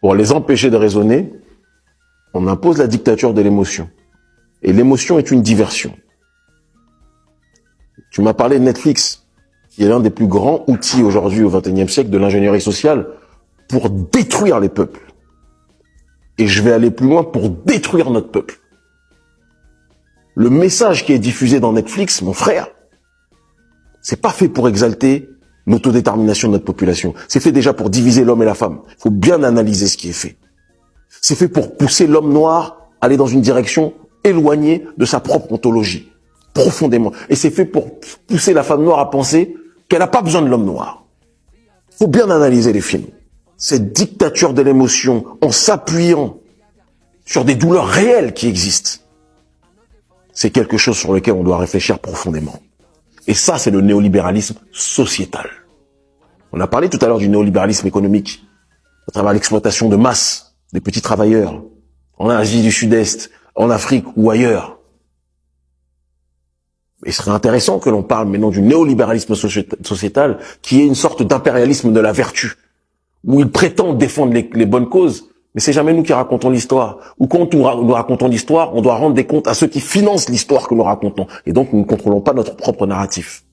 Pour les empêcher de raisonner, on impose la dictature de l'émotion. Et l'émotion est une diversion. Tu m'as parlé de Netflix, qui est l'un des plus grands outils aujourd'hui au XXIe siècle de l'ingénierie sociale pour détruire les peuples. Et je vais aller plus loin pour détruire notre peuple. Le message qui est diffusé dans Netflix, mon frère, c'est pas fait pour exalter l'autodétermination de notre population. C'est fait déjà pour diviser l'homme et la femme. Il faut bien analyser ce qui est fait. C'est fait pour pousser l'homme noir à aller dans une direction éloignée de sa propre ontologie, profondément. Et c'est fait pour pousser la femme noire à penser qu'elle n'a pas besoin de l'homme noir. Il faut bien analyser les films. Cette dictature de l'émotion, en s'appuyant sur des douleurs réelles qui existent, c'est quelque chose sur lequel on doit réfléchir profondément. Et ça, c'est le néolibéralisme sociétal. On a parlé tout à l'heure du néolibéralisme économique, à travers l'exploitation de masse des petits travailleurs, en Asie du Sud-Est, en Afrique ou ailleurs. Il serait intéressant que l'on parle maintenant du néolibéralisme sociétal, qui est une sorte d'impérialisme de la vertu, où ils prétendent défendre les bonnes causes, mais c'est jamais nous qui racontons l'histoire. Ou quand nous racontons l'histoire, on doit rendre des comptes à ceux qui financent l'histoire que nous racontons. Et donc, nous ne contrôlons pas notre propre narratif.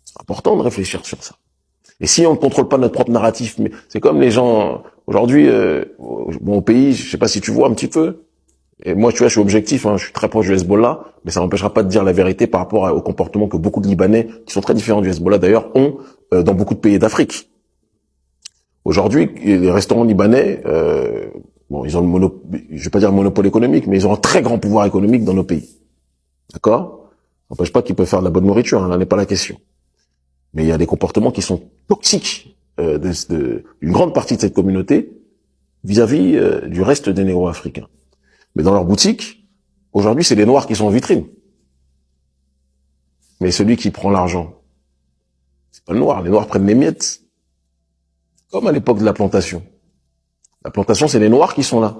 C'est important de réfléchir sur ça. Et si on ne contrôle pas notre propre narratif, mais c'est comme les gens, aujourd'hui, au pays, je sais pas si tu vois un petit peu, et moi, tu vois, je suis objectif, je suis très proche du Hezbollah, mais ça m'empêchera pas de dire la vérité par rapport au comportement que beaucoup de Libanais, qui sont très différents du Hezbollah d'ailleurs, ont dans beaucoup de pays d'Afrique. Aujourd'hui, les restaurants libanais, ils ont je vais pas dire le monopole économique, mais ils ont un très grand pouvoir économique dans nos pays. D'accord? Ça n'empêche pas qu'ils peuvent faire de la bonne nourriture, là n'est pas la question. Mais il y a des comportements qui sont toxiques d'une grande partie de cette communauté vis-à-vis du reste des négro-africains. Mais dans leur boutique, aujourd'hui, c'est les Noirs qui sont en vitrine. Mais celui qui prend l'argent, c'est pas le Noir. Les Noirs prennent les miettes. Comme à l'époque de la plantation. La plantation, c'est les Noirs qui sont là.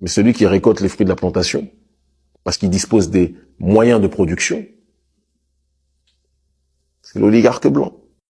Mais celui qui récolte les fruits de la plantation, parce qu'il dispose des moyens de production, c'est l'oligarque blanc.